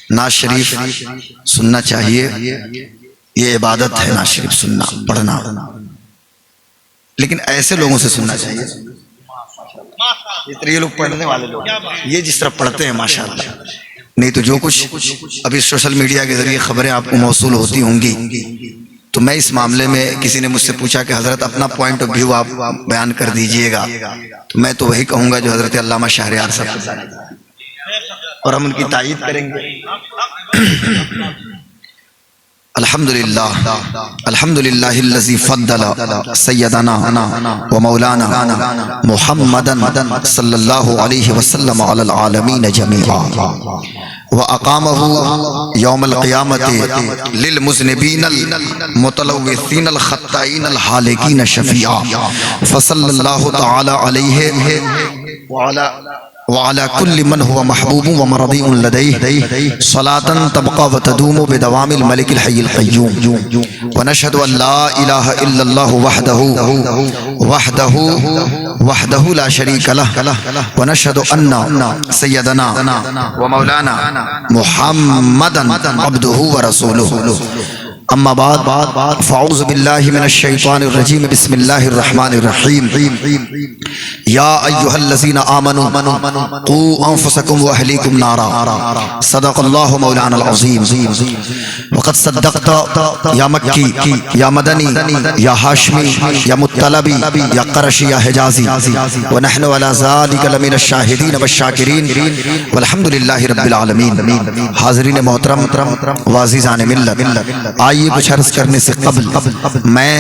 نعت شریف سننا چاہیے، یہ عبادت ہے نعت شریف سننا پڑھنا، لیکن ایسے لوگوں سے سننا چاہیے یہ لوگ پڑھنے والے لوگ، یہ جس طرح پڑھتے ہیں ماشاءاللہ، نہیں تو جو کچھ ابھی سوشل میڈیا کے ذریعے خبریں آپ کو موصول ہوتی ہوں گی، تو میں اس معاملے میں کسی نے مجھ سے پوچھا کہ حضرت اپنا پوائنٹ آف ویو آپ بیان کر دیجئے گا، تو میں تو وہی کہوں گا جو حضرت علامہ شہریار صاحب، اور ہم ان کی تائید کریں گے۔ الحمدللہ الحمدللہ الذی فضل سیدنا و مولانا محمدا صلی اللہ علیہ وسلم علی العالمین جميعا وأقامه يوم القيامة للمذنبين المتلوثين الخطائين الهالكين شفيعا فصلى الله تعالى عليه وعلى كل من هو محبوب ومرضي لديه صلاة تبقى وتدوم بدوام الملك الحي القيوم ونشهد أن لا إله إلا الله وحده لا شريك له ونشهد أن سيدنا ومولانا محمدا عبده ورسوله اما بعد فاعوذ باللہ من الشیطان الرجیم بسم اللہ الرحمن الرحیم یا ایہا الذین آمنوا قوا انفسکم واہلیکم نارا صدق اللہ مولانا العظیم وقد صدقت یا مکی یا مدنی یا ہاشمی یا مطلبی یا قرشی یا حجازی ونحن علی ذلک لمن الشاہدین والشاکرین والحمدللہ رب العالمین۔ حاضرین محترم وعزیزان ملت، آئیے کچھ عرض کرنے سے قبل میں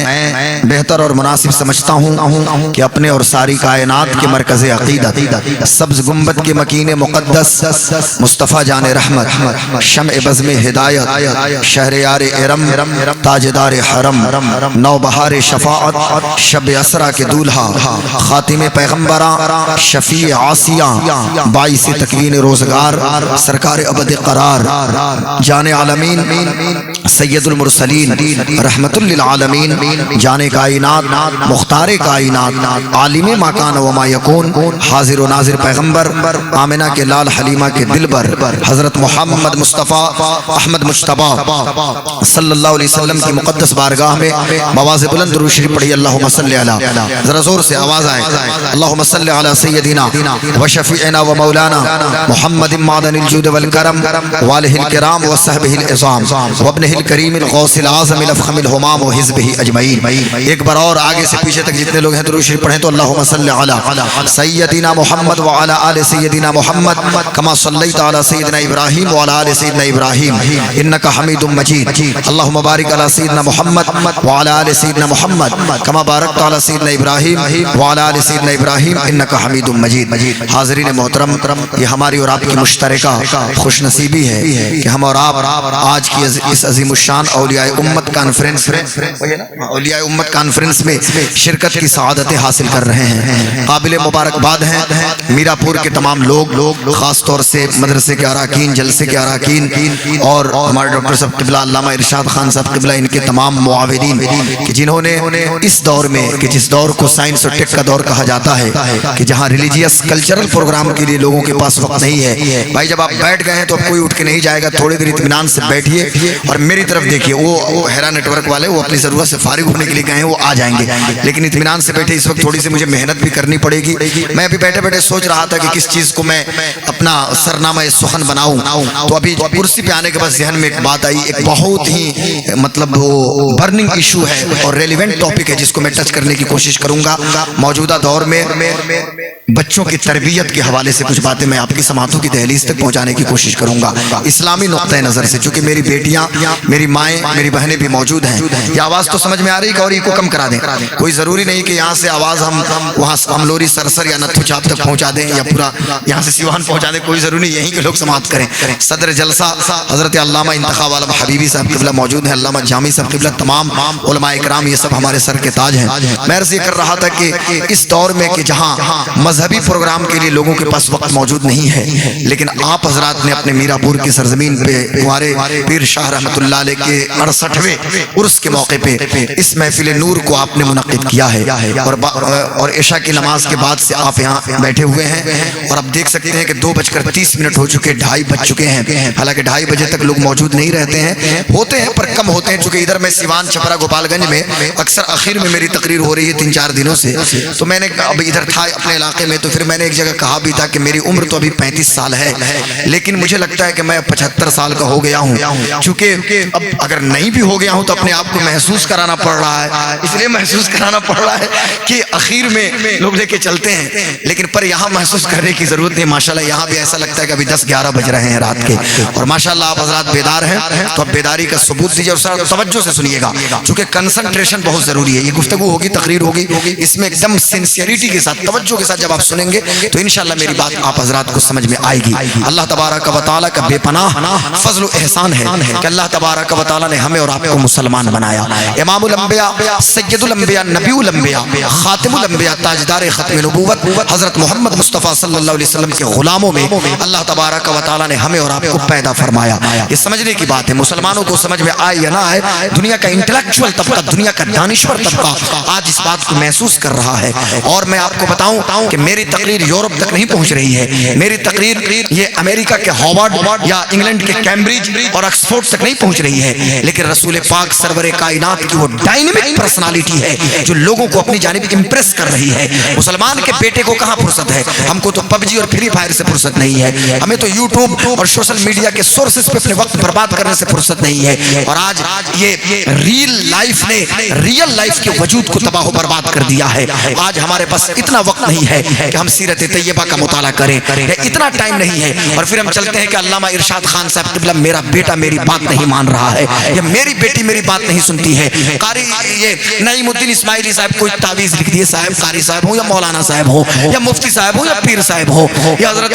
بہتر اور مناسب سمجھتا ہوں کہ اپنے اور ساری کائنات کے مرکز عقیدت، سبز گنبد کے مکین مقدس مصطفیٰ جان رحمت، شمع بزم ہدایت، شہریار ارم، تاجدار حرم، نوبہار شفاعت، شب اسرا کے دولہا، خاتم پیغمبراں، شفیع عاصیاں، باعث تکوین روزگار، سرکار ابد قرار، جان عالمین، سید المرسلین، رحمت للعالمین، جان کائنات، مختار کائنات، عالم ما کان و ما یکون، حاضر و ناظر پیغمبر، آمنہ کے لال حلیمہ کے دلبر، حضرت محمد مصطفیٰ احمد مجتبیٰ صلی اللہ علیہ وسلم کی مقدس بارگاہ میں بآواز بلند درود شریف پڑھی اللہم صلی علی، ذرا زور سے آواز آئے، اللہم صلی علی سیدنا و شفیعنا و مولانا محمد معدن الجود والکرم والہ الکرام و صحبہ العظام و ابنہ الکریم الغوث العظم الافخم الہمام و حزبہ اجمعین۔ ایک بار اور آگے سے پیچھے تک جتنے لوگ ہیں درود شریف پڑھیں تو اللہم صلی علی سیدنا محمد وعلی آل سیدنا محمد کما صلیت علی سیدنا ابراہیم وعلی آل سیدنا ابراہیم انکا حمید مجید۔ اللہم بارک علی سیدنا محمد وعلی آل سیدنا محمد کما بارکت علی سیدنا ابراہیم وعلی آل سیدنا ابراہیم انکا حمید مجید۔ حاضرین محترم، یہ ہماری اور آپ کی مشترکہ خوش نصیبی ہے کہ ہم اور آپ آج کی اس عظیم الشان اولیاء امت کانفرنس میں شرکت کی سعادتیں حاصل کر رہے ہیں۔ قابل مبارکباد ہیں میرا پور کے تمام لوگ، خاص طور سے مدرسے کے اراکین، جلسے کے اراکین، اور ہمارے ڈاکٹر صاحب قبلہ علامہ ارشاد خان صاحب قبلہ، ان کے تمام معاونین کہ جنہوں نے اس دور میں، کہ جس دور کو سائنس اور ٹیک کا دور کہا جاتا ہے، کہ جہاں ریلیجیس کلچرل پروگرام کے لیے لوگوں کے پاس وقت نہیں ہے، بھائی جب آپ بیٹھ گئے ہیں تو اب کوئی اٹھ کے نہیں جائے گا، تھوڑی دیر اطمینان سے بیٹھیے اور میری طرف دیکھیے۔ وہ ہیرا نیٹ ورک والے وہ اپنی ضرورت سے فارغ ہونے کے لیے گئے ہیں، وہ آ جائیں گے، لیکن اطمینان سے بیٹھے۔ اس وقت تھوڑی سی مجھے محنت بھی کرنی پڑے گی۔ میں ابھی بیٹھے بیٹھے سوچ رہا تھا کہ کس چیز کو میں اپنا سرنامہ سخن بناؤں، تو ابھی کرسی پہ آنے کے بعد ذہن میں ایک بات آئی، ایک بہت ہی مطلب وہ برننگ ایشو ہے اور ریلیونٹ ٹاپک ہے جس کو میں ٹچ کرنے کی کوشش کروں گا۔ موجودہ دور میں بچوں کی تربیت کے حوالے سے کچھ باتیں میں آپ کی سماعتوں کی دہلیز تک پہنچانے کی کوشش کروں گا اسلامی نقطہ نظر سے، چونکہ میری بیٹیاں، میری مائیں، میری بہنیں بھی موجود ہیں۔ یہ آواز تو سمجھ میں آ رہی ہے کہ اور یہ کو کم کرا دیں؟ کوئی ضروری نہیں کہ یہاں سے آواز ہم وہاں املوری سرسر یا نتھو چاپ تک پہنچا دیں یا پورا یہاں سے سیوان پہنچا دیں، کوئی ضروری نہیں، یہیں کے لوگ سماعت کریں۔ صدر جلسہ حضرت علامہ انتخاب علامہ حبیبی صاحب قبلہ موجود ہیں، علامہ جامی صاحب قبلہ، تمام علماء اکرام، یہ سب ہمارے سر کے تاج ہیں۔ میں عرض یہ کر رہا تھا کہ اس دور میں کہ جہاں مذہبی پروگرام کے لیے لوگوں کے پاس وقت موجود نہیں ہے، لیکن آپ حضرات نے اپنے میرا پور کی سرزمین پہ ہمارے پیر شاہ رحمت اللہ علیہ کے 68ویں عرس کے موقع پہ اس محفل نور کو آپ نے منعقد کیا ہے اور عشاء کی نماز کے بعد سے آپ یہاں بیٹھے ہوئے ہیں اور اب دیکھ سکتے ہیں کہ 2:30 ہو چکے، 2:30 بج چکے ہیں۔ حالانکہ 2:30 بجے تک لوگ موجود نہیں رہتے ہیں، ہوتے ہیں پر کم ہوتے ہیں، چونکہ ادھر میں سیوان چھپرا گوپال گنج میں اکثر آخر میں میری تقریر ہو رہی ہے 3-4 دنوں سے، تو میں نے اب ادھر تھا اپنے علاقے میں، تو پھر میں نے ایک جگہ کہا بھی تھا کہ میری عمر تو ابھی 35 سال ہے، لیکن مجھے لگتا ہے کہ میں 75 سال کا ہو گیا ہوں، چونکہ اب اگر نہیں بھی ہو گیا ہوں تو اپنے آپ کو محسوس کرانا پڑ رہا ہے، اس لیے محسوس کرانا پڑ رہا ہے کہ اخیر میں لوگ لے کے چلتے ہیں، لیکن پر یہاں محسوس کرنے کی ضرورت نہیں۔ ماشاءاللہ یہاں بھی ایسا لگتا ہے کہ ابھی 10-11 بج رہے ہیں رات کے، اور ماشاءاللہ آپ حضرات بیدار ہیں، تو اب بیداری کا ثبوت دیجیے اور توجہ سے سنیے گا، چونکہ کنسنٹریشن بہت ضروری ہے۔ یہ گفتگو ہوگی، تقریر ہوگی، اس میں ایک دم سنسیئرٹی کے ساتھ، توجہ کے ساتھ جب آپ سنیں گے تو انشاءاللہ میری بات آپ حضرات کو سمجھ میں آئے گی۔ اللہ تبارک و تعالیٰ کا بے پناہ فضل و احسان ہے کہ اللہ تبارک و تعالیٰ نے ہمیں اور آپ کو مسلمان بنایا۔ امام الانبیاء، سید الانبیاء، نبی الانبیاء، خاتم الانبیاء، تاجدار ختم نبوت حضرت محمد مصطفیٰ صلی اللہ علیہ وسلم کے غلاموں میں اللہ تبارک و تعالیٰ نے ہمیں اور آپ کو پیدا فرمایا۔ یہ سمجھنے کی بات ہے، مسلمانوں کو سمجھ میں آئے یا نہ آئے، دنیا کا انٹلیکچوئل طبقہ، دنیا کا دانشور طبقہ آج اس بات کو محسوس کر رہا ہے۔ اور میں آپ کو بتاؤں کہ میری تقریر یورپ تک نہیں پہنچ رہی ہے، میری تقریر یہ امریکہ کے ہارورڈ یا انگلینڈ کے کیمبرج اور آکسفورڈ تک نہیں پہنچ رہی ہے، لیکن رسول پاک سرور کائنات کی وہ ڈائنمک پرسنالٹی ہے جو لوگوں کو اپنی جانب امپریس کر رہی ہے۔ مسلمان کے بیٹے کو کہاں فرصت ہے؟ ہم کو تو PUBG اور فری فائر سے فرصت نہیں ہے، ہمیں تو یوٹیوب اور سوشل میڈیا کے سورسز پہ اپنے وقت برباد کرنے سے فرصت نہیں ہے، اور آج یہ ریل لائف نے ریل لائف کے وجود کو تباہ و برباد کر دیا ہے۔ آج ہمارے پاس اتنا وقت نہیں ہے کہ ہم سیرت طیبہ کا مطالعہ کریں، اتنا ٹائم نہیں ہے، اور پھر ہم چلتے ہیں کہ علامہ ارشاد خان صاحب قبلہ میرا بیٹا میری بات نہیں مان رہا ہے، یا میری بیٹی میری بات نہیں سنتی ہے۔ قاری یہ نعیم الدین اسماعیلی صاحب کوئی تعویذ لکھ دیے، صاحب قاری صاحب ہوں یا مولانا صاحب ہو یا مفتی صاحب ہو یا پیر صاحب ہو یا حضرت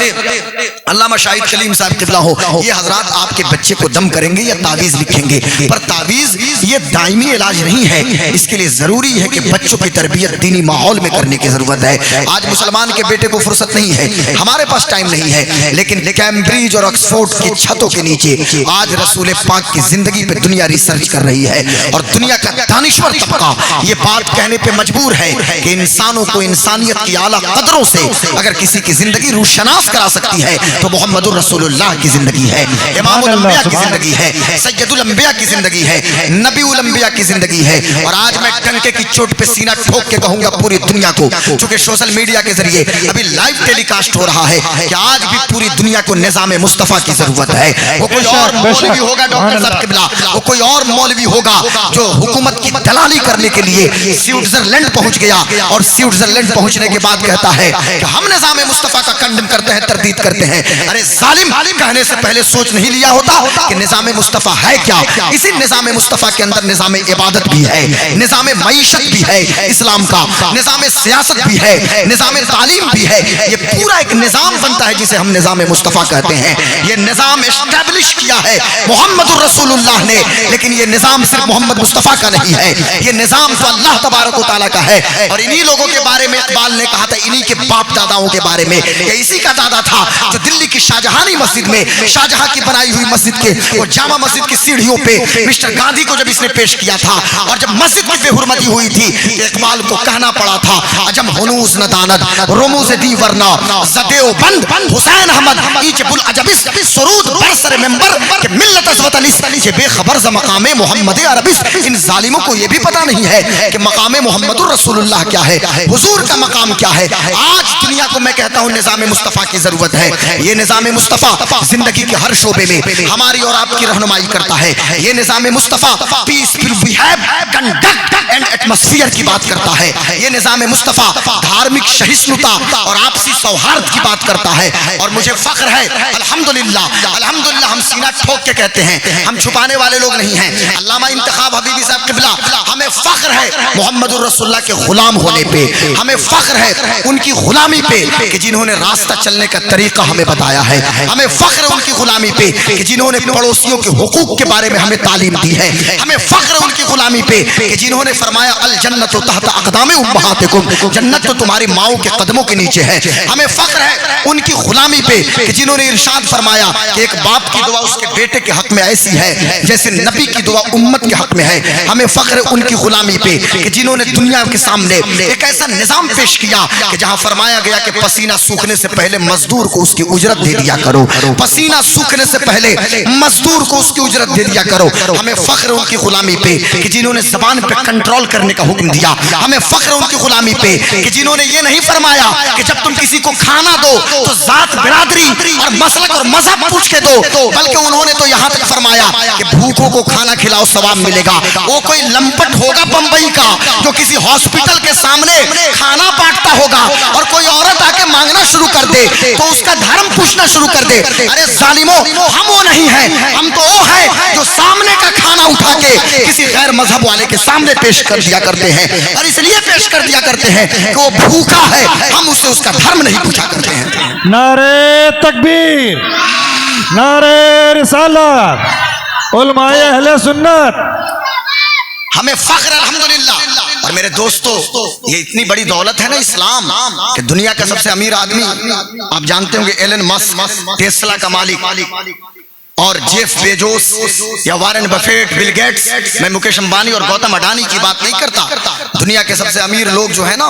علامہ شاہد کلیم صاحب قبلہ ہو، یہ حضرات آپ کے بچے کو دم کریں گے یا تعویذ لکھیں گے، پر تعویذ یہ دائمی علاج نہیں ہے، اس کے لیے ضروری ہے کہ بچوں کی تربیت دینی ماحول میں کرنے کی ضرورت ہے۔ آج مسلمان کے بیٹے کو فرصت نہیں ہے، ہمارے پاس ٹائم نہیں ہے، لیکن کیمبرج اور آکسفورڈ کی چھتوں کے نیچے آج رسول پاک کی زندگی پہ دنیا ریسرچ کر رہی ہے، اور دنیا کا دانشور طبقہ یہ بات کہنے پہ مجبور ہے کہ انسانوں کو انسانیت کی اعلیٰ قدروں سے اگر کسی کی زندگی روشناس کرا سکتی ہے تو محمد الرسول اللہ کی زندگی ہے، امام الانبیاء کی زندگی ہے، سید الانبیاء کی زندگی ہے، نبی الانبیاء کی زندگی ہے۔ اور آج میں ٹنکے کی چوٹ پہ سینہ ٹھوک کے کہوں گا پوری دنیا کو، چونکہ سوشل میڈیا کے ذریعے ابھی لائیو ٹیلی کاسٹ ہو رہا ہے کہ آج بھی پوری دنیا کو نظام مصطفیٰ کی ضرورت ہے۔ وہ کوئی اور مولوی ہوگا ڈاکٹر صاحب قبلہ، وہ کوئی اور مولوی ہوگا جو حکومت کی دلالی کرنے کے لیے سوئٹزرلینڈ پہنچ گیا اور سوئٹزرلینڈ پہنچنے کے بعد کہتا ہے کہ ہم نظام مصطفیٰ کا کنڈم کرتے ہیں، تردید کرتے ہیں۔ ارے ظالم، کہنے سے پہلے سوچ نہیں لیا ہوتا کہ نظام مصطفیٰ ہے کیا؟ اسی نظام مصطفیٰ کے اندر نظام عبادت بھی ہے، نظام معیشت بھی ہے اسلام کا، نظام سیاست بھی ہے، نظام تعلیم بھی ہے، یہ پورا ایک نظام بنتا ہے جسے ہم نظام مصطفیٰ کہتے ہیں۔ یہ نظام اسٹیبلش کیا ہے محمد الرسول اللہ نے، لیکن یہ نظام صرف محمد مصطفیٰ کا نہیں ہے، یہ نظام تو اللہ تبارک و تعالیٰ کا ہے۔ اور انہی لوگوں کے بارے میں اقبال نے کہا تھا، انہی کے باپ داداؤں کے بارے میں، کہ اسی کا دادا تھا جو دلی کی شاہجہانی مسجد میں، شاہجہاں کی بنائی ہوئی مسجد کے اور جامع مسجد کی سیڑھیوں پہ مسٹر گاندھی کو جب اس نے پیش کیا تھا، اور جب مسجد کی بے حرمتی ہوئی تھی، اقبال کو کہنا پڑا تھا عجم ہنوز نداند رموز دی ورنا زدیو بند حسین احمد ایچ بل عجبس سرود برسر ممبر کہ ملت از وطنس یہ بے خبر ز مقام محمد عربس۔ ان ظالموں کو یہ بھی پتا نہیں ہے کہ مقام محمد الرسول اللہ کیا ہے، حضور کا مقام کیا ہے۔ آج دنیا کو میں کہتا ہوں نظام مصطفیٰ کی ضرورت ہے۔ یہ نظام مصطفیٰ زندگی کے ہر شعبے میں ہماری اور آپ کی رہنمائی کرتا ہے۔ یہ نظام مصطفیٰ peaceful behaviour conduct and atmosphere کی بات کرتا ہے۔ یہ نظام مصطفیٰ دھارمک سہسنتا اور آپسی سوہارد کی بات کرتا ہے۔ اور مجھے فخر ہے الحمدللہ، الحمدللہ ہم سینہ ٹھوک کے کہتے ہیں، ہم چھپانے والے لوگ نہیں ہیں۔ علامہ انتخاب حبیبی صاحب قبلہ، ہمیں فخر ہے محمد الرسول اللہ کے غلام ہونے پہ، ہمیں فخر ہے ان کی غلامی پہ کہ جنہوں نے راستہ چلنے کا طریقہ ہمیں بتایا ہے، ہمیں فخر ہے ان کی غلامی پہ کہ جنہوں نے پڑوسیوں کے حقوق کے بارے میں ہمیں تعلیم دی ہے، ہمیں فخر ہے ان کی غلامی پہ کہ جنہوں نے فرمایا الجنت تحت اقدام امہاتکم، جنت تو تمہاری ماؤں کے قدموں کے نیچے ہے۔ ہمیں فخر ہے ان کی غلامی پہ کہ جنہوں نے ارشاد فرمایا کہ ایک باپ کی دعا اس کے بیٹے کے حق میں ایسی ہے جیسے نبی کی دعا امت کے حق میں ہے. ہمیں فخر ان کی غلامی پہ کہ جنہوں نے دنیا کے سامنے ایک ایسا نظام پیش کیا کہ جہاں فرمایا گیا کہ پسینہ سوکھنے سے پہلے مزدور کو اس کی اجرت دے دیا کرو. پسینہ سوکھنے سے پہلے مزدور کو اس کی اجرت دے دیا کرو. ہمیں فخر ان کی غلامی پہ کہ جنہوں نے زبان پہ کنٹرول کرنے کا حکم دیا. ہمیں فخر ان کی غلامی پہ کہ جنہوں نے یہ نہیں فرمایا کہ جب تم کسی کو کھانا دو تو ذات برادری اور مسلک اور مذہب پوچھ کے دو, بلکہ انہوں نے تو یہاں تک فرمایا کہ بھوکوں کو کھانا کھلاؤ ثواب ملے گا. وہ کوئی لمپٹ ہوگا بمبئی کا جو کسی ہاسپٹل کے سامنے کھانا بانٹتا ہوگا اور کوئی عورت آ کے مانگنا شروع کر دے تو اس کا دھرم پوچھنا شروع کر دے. ارے ظالموں, ہم وہ نہیں ہیں, ہم تو وہ ہیں جو سامنے کا کھانا اٹھا کے کسی غیر مذہب والے کے سامنے پیش کر دیا کرتے ہیں, اور اس لیے پیش کر دیا کرتے ہیں کہ وہ بھوکا ہے, ہم اسے اس کا دھرم نہیں پوچھا کرتے ہیں. نعرہ تکبیر, نعرہ رسالت, علماء اہل سنت. ہمیں فخر الحمدللہ. اور میرے دوستو, یہ اتنی بڑی دولت ہے نا اسلام کہ دنیا کا سب سے امیر آدمی آپ جانتے ہوں گے ایلن مسک, ٹیسلا کا مالک, اور جیف بیجوس یا وارن بفیٹ, بل گیٹس, میں مکیش امبانی اور گوتم اڈانی کی بات نہیں کرتا. دنیا کے سب سے امیر لوگ جو ہے نا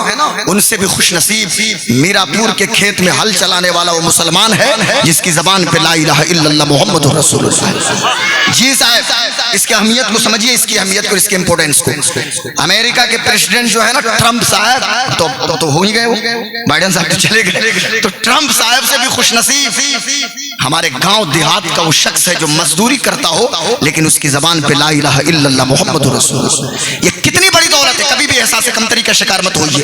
ان سے بھی خوش نصیب میرا پور کے کھیت میں ہل چلانے والا وہ مسلمان ہے جس کی زبان پہ لا الہ الا اللہ محمد رسول اللہ. جی صاحب, اس کی اہمیت کو سمجھیے, اس کی اہمیت کو, اس کے امپورٹنس کو. امریکہ کے پریزیڈنٹ جو ہے نا ٹرمپ صاحب, تو ہو ہی گئے, وہ بائیڈن صاحب تو چلے گئے, تو ٹرمپ صاحب سے بھی خوش نصیب ہمارے گاؤں دیہات کا وہ شخص ہے جو مزدوری کرتا ہو لیکن اس کی زبان پہ لا الہ الا اللہ محمد رسول اللہ. یہ کتنی بڑی دولت ہے. کبھی بھی احساس کمتری کا شکار مت ہوئیے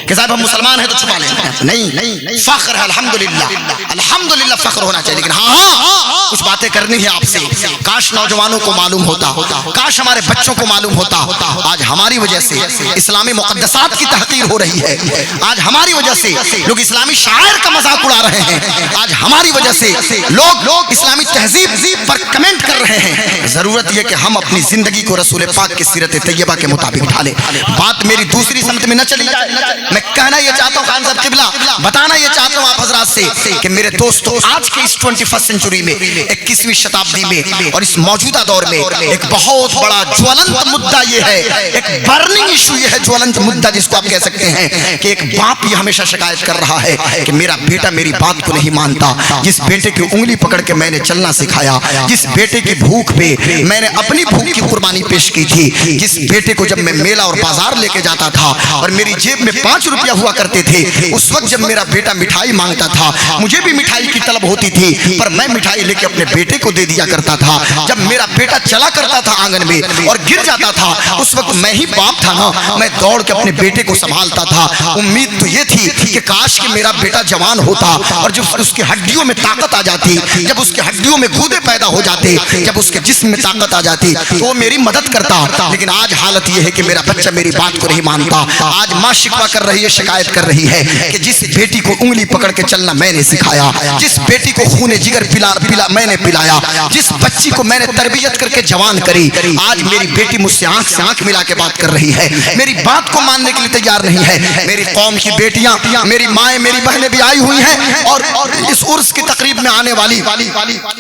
کہ صاحب ہم مسلمان ہیں تو چھپا لیں. نہیں, فخر ہے الحمدللہ, الحمدللہ فخر ہونا چاہیے. لیکن ہاں کچھ باتیں کرنی ہے آپ سے. کاش نوجوانوں کو معلوم ہوتا, کاش ہمارے بچوں کو معلوم ہوتا. آج ہماری وجہ سے اسلامی مقدسات کی تحقیر ہو رہی ہے. آج ہماری وجہ سے لوگ اسلامی شاعر کا مذاق اڑا رہے ہیں. آج ہماری وجہ سے لوگ اسلامی تہذیب پر کمنٹ کر رہے ہیں. ضرورت یہ کہ ہم اپنی زندگی کو رسول پاک کی سیرت طیبہ کے مطابق ڈھالیں. بات میری دوسری سمت میں نہ چلی جائے. میں کہنا یہ چاہتا ہوں خان صاحب قبلہ, بتانا یہ چاہتا ہوں آپ حضرات سے کہ میرے دوستو, آج کے اس 21 سنچری میں, 21ویں شتابدی میں اور اس موجودہ دور میں ایک بہت بڑا جولنت مدعا یہ ہے, ایک برننگ ایشو یہ ہے, جولنت مدعا جس کو آپ کہہ سکتے ہیں کہ ایک باپ یہ ہمیشہ شکایت کر رہا ہے کہ میرا بیٹا میری بات کو نہیں مانتا. جس بیٹے کی انگلی پکڑ کے میں نے چلنا سکھایا, جس بیٹے کی بھوک پہ میں نے اپنی بھوک کی قربانی پیش کی تھی, جس بیٹے کو جب میں میلہ اور بازار لے کے جاتا تھا اور میری جیب میں 5 روپیہ ہوا کرتے تھے, اس وقت جب میرا بیٹا مٹھائی مانگتا تھا مجھے بھی مٹھائی کی طلب ہوتی تھی, پر میں مٹھائی لے کے اپنے بیٹے کو دے دیا کرتا تھا. جب میرا بیٹا چلا کرتا تھا آنگن میں اور گر جاتا تھا, اس وقت میں ہی باپ تھا نا, میں دوڑ کے اپنے بیٹے کو سنبھالتا تھا. امید تو یہ تھی کہ کاش کہ میرا بیٹا جوان ہوتا اور جب اس کی ہڈیوں میں طاقت آ جاتی, جب اس کی ہڈیوں میں گودے پیدا ہو جاتے, جب اس کے جسم میں طاقت آ جاتی تو وہ میری مدد کرتا. لیکن آج حالت یہ ہے کہ میرا بچہ میری بات کو نہیں مانتا. آج ماں شکوہ کر رہی ہے, شکایت کر رہی ہے کہ جس بیٹی کو انگلی پکڑ کے چلنا میں نے سکھایا, جس بیٹی کو خون جگر پلا میں نے پلایا, جس بچی کو میں نے تربیت کر کے جوان کری, آج میری بیٹی مجھ سے آنکھ ملا کے بات کر رہی ہے, میری بات کو ماننے کے لیے تیار نہیں ہے. میری قوم کی بیٹیاں, میری مائیں, میری بہنیں بھی آئی ہوئی ہیں اور اس عرس کی تقریب میں آنے والی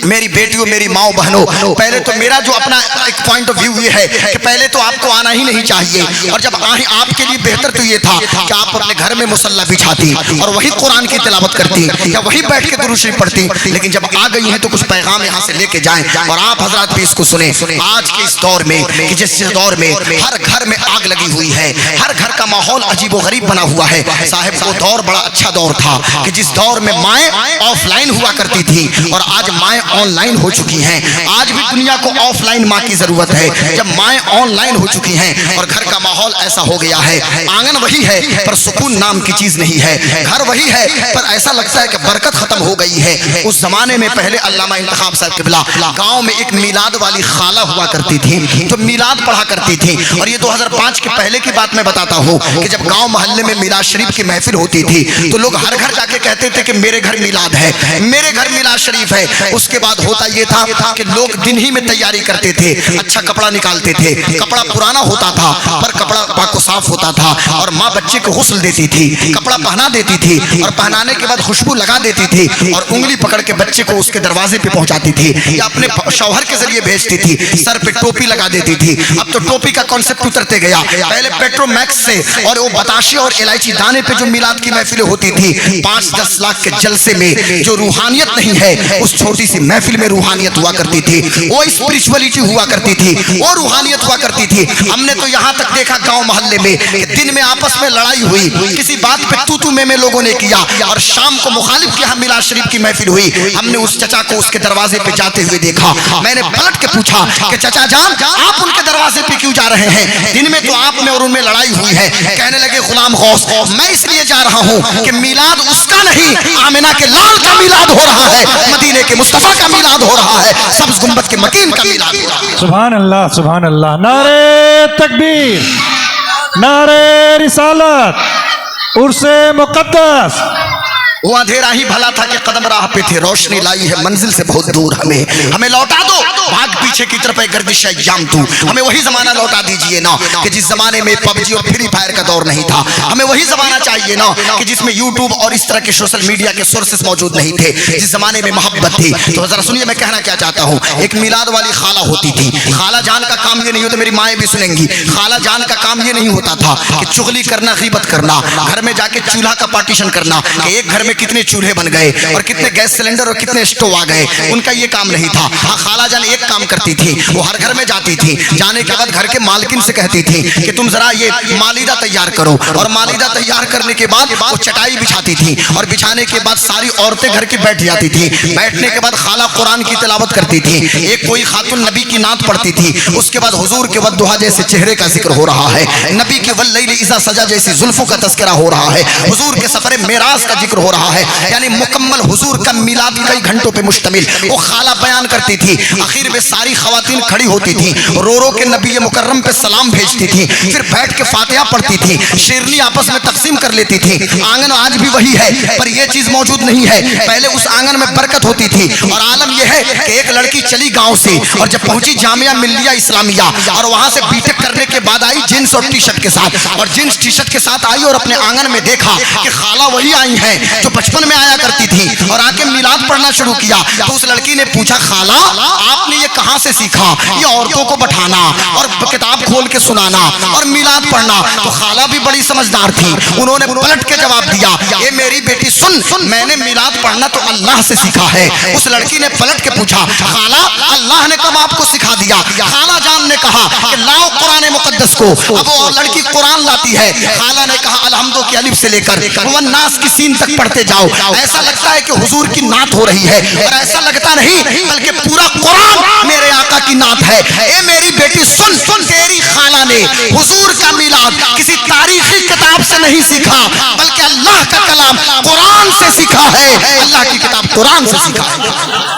میری بیٹیوں, میری ماؤں بہنوں, پہلے تو میرا جو اپنا ایک پوائنٹ آف ویو یہ ہے کہ پہلے تو آپ کو آنا ہی نہیں چاہیے, اور جب آئیں آپ کے لیے بہتر تو یہ تھا کہ آپ اپنے گھر میں مصلی بچھاتی اور وہی قرآن کی تلاوت کرتی یا وہی بیٹھ کے درود شریف پڑھتی. لیکن جب آ گئی ہیں تو کچھ پیغام یہاں سے لے کے جائیں اور آپ حضرات بھی اس کو سنیں. آج کے اس دور میں کہ جس دور میں ہر گھر میں آگ لگی ہوئی ہے, ہر گھر کا ماحول عجیب و غریب بنا ہوا ہے, صاحب وہ دور بڑا اچھا دور تھا کہ جس دور میں مائیں آف لائن ہوا کرتی تھی اور آج مائیں آن لائن ہو چکی ہیں. آج بھی دنیا کو آف لائن ماں کی ضرورت ہے. جب مائیں آن لائن ہو چکی ہیں اور گھر کا ماحول ایسا ہو گیا ہے, آنگن وہی ہے پر سکون نام کی چیز نہیں ہے, گھر وہی ہے پر ایسا لگتا ہے کہ برکت ختم ہو گئی ہے. اس زمانے میں پہلے علامہ انتخاب صاحب قبلہ گاؤں میں ایک میلاد والی خالہ ہوا کرتی تھی جو میلاد پڑھا کرتی تھی, اور یہ 2005 کے پہلے کی بات میں بتاتا ہوں کہ جب گاؤں محلے میں میلاد شریف کی محفل ہوتی تھی تو لوگ ہر گھر جا کے کہتے تھے کہ میرے گھر میلاد ہے, میرے گھر میلاد شریف ہے. اس کے بعد ہوتا یہ تھا کہ لوگ دن ہی میں تیار تیاری کرتے تھے, اچھا کپڑا نکالتے تھے, کپڑا پرانا ہوتا تھا پر کپڑا پاک و صاف ہوتا تھا, اور ماں بچے کو غسل دیتی تھی, کپڑا پہنا دیتی تھی, اور پہنانے کے بعد خوشبو لگا دیتی تھی, اور انگلی پکڑ کے بچے کو اس کے دروازے پہ پہنچاتی تھی یا اپنے شوہر کے ذریعے بھیجتی تھی, سر پہ ٹوپی لگا دیتی تھی. اب تو ٹوپی کا کانسیپٹ اترتے گیا, پہلے پیٹرو میکس سے اور وہ بتاشے اور الائچی دانے پہ جو میلاد کی محفلیں ہوتی تھی, 5-10 لاکھ کے جلسے میں جو روحانیت نہیں ہے اس چھوٹی سی محفل میں روحانیت ہوا کرتی تھی, وہ اسپرچولیٹی ہوا کرتی تھی, وہ روحانیت ہوا کرتی تھی. ہم نے تو یہاں تک دیکھا گاؤں محلے میں کہ دن میں آپس میں لڑائی ہوئی, کسی بات پہ تو میں لوگوں نے کیا, اور شام کو مخالف کے یہاں میلاد شریف کی محفل ہوئی. ہم نے اس چچا کو اس کے دروازے پہ جاتے ہوئے دیکھا. میں نے پلٹ کے پوچھا کہ چچا جان آپ ان کے دروازے پہ کیوں جا رہے ہیں؟ دن میں تو آپ میں اور ان میں لڑائی ہوئی ہے. کہنے لگے غلام غوث میں اس لیے جا رہا ہوں کہ میلاد اس کا نہیں, آمنہ کے لال کا میلاد ہو رہا ہے, مدینے کے مصطفیٰ کا میلاد ہو رہا ہے, سبز گنبد کے مکین کا میلاد ہو رہا ہے. سبحان اللہ سبحان اللہ. نعرہ تکبیر, نعرہ رسالت, عرس مقدس. وہ اندھیرا ہی بھلا تھا کہ قدم راہ پہ تھے, روشنی لائی ہے منزل سے بہت دور, ہمیں لوٹا دو بھاگ پیچھے کی طرف گردش ایام تو, ہمیں وہی زمانہ لوٹا دیجئے نا کہ جس زمانے میں پب جی اور فری فائر کا دور نہیں تھا. ہمیں وہی زمانہ چاہیے نا کہ جس میں یوٹیوب اور اس طرح کے سوشل میڈیا کے سورسز موجود نہیں تھے, جس زمانے میں محبت تھی. تو ذرا سنیے میں کہنا کیا چاہتا ہوں. ایک میلاد والی خالہ ہوتی تھی, خالہ جان کا کام یہ نہیں ہوتا, میری مائیں بھی سنیں گی, خالہ جان کا کام یہ نہیں ہوتا تھا کہ چغلی کرنا, غیبت کرنا, گھر میں جا کے چولہا کا پارٹیشن کرنا کہ ایک گھر میں کتنے چولہے بن گئے اور کتنے گیس سلنڈر اور کتنے اسٹو آ گئے. ان کا یہ کام نہیں تھا. ہاں خالہ جان ایک کام کرتی تھی, وہ ہر گھر میں جاتی تھی, جانے کے بعد گھر کے مالکن سے کہتی تھی کہ تم ذرا یہ مالیدہ تیار کرو, اور مالیدہ تیار کرنے کے بعد وہ چٹائی بچھاتی تھی, اور بچھانے کے بعد ساری عورتیں گھر کی بیٹھ جاتی تھی. بیٹھنے کے بعد خالہ قرآن کی تلاوت کرتی تھی, ایک کوئی خاتون نبی کی نعت پڑھتی تھی, اس کے بعد حضور کے والضحیٰ جیسے چہرے کا ذکر ہو رہا ہے, نبی کے واللیل اذا سجا جیسی زلفوں کا تذکرہ ہو رہا ہے, حضور کے سفر معراج کا ذکر ہو رہا ہے. یعنی مکمل حضور کا میلاد کئی گھنٹوں پہ مشتمل وہ خالہ بیان کرتی تھی. آخر میں ساری خواتین کھڑی ہوتی تھی, رو رو کے نبی مکرم پہ سلام بھیجتی تھی, پھر بیٹھ کے فاتحہ پڑھتی تھی, شیرنی آپس میں تقسیم کر لیتی تھی. آنگن آج بھی وہی ہے پر یہ چیز موجود نہیں ہے, پہلے اس آنگن میں برکت ہوتی تھی. اور عالم یہ ہے کہ ایک لڑکی چلی گاؤں سے اور جب پہنچی جامعہ ملیہ اسلامیہ اور وہاں سے بی ٹیک کرنے کے بعد آئی جینس اور ٹی شرٹ کے ساتھ, اور جینس ٹی شرٹ کے ساتھ آئی اور اپنے آنگن میں دیکھا کہ خالہ وہی آئی ہیں جو بچپن میں آیا کرتی تھی, اور آ کے میلاد پڑھنا شروع کیا. تو اس لڑکی نے پوچھا خالہ آپ نے یہ کہاں سے سیکھا, یہ عورتوں کو بٹھانا اور کتاب کھول کے سنانا اور میلاد پڑھنا. تو خالہ بھی بڑی سمجھدار تھی, انہوں نے پلٹ کے جواب دیا اے میری بیٹی سن, میں نے میلاد پڑھنا تو اللہ سے سیکھا ہے. اس لڑکی نے پلٹ کے پوچھا خالہ اللہ نے کب آپ کو سکھا دیا؟ خالہ جان نے کہا کہ لاؤ قرآن مقدس کو. اب وہ لڑکی قرآن لاتی ہے, خالہ نے کہا الحمد کی الف سے لے کر والناس کی سین تک پڑھتے جاؤ. ایسا لگتا ہے کہ حضور کی نعت ہو رہی ہے, اور ایسا لگتا نہیں بلکہ پورا قرآن میرے آقا کی نعت ہے. اے میری بیٹی سن, تیری خالہ نے حضور کا میلاد کسی تاریخی کتاب سے نہیں سیکھا بلکہ اللہ کا کلام قرآن سے سیکھا ہے, اللہ کی کتاب قرآن سے سیکھا ہے.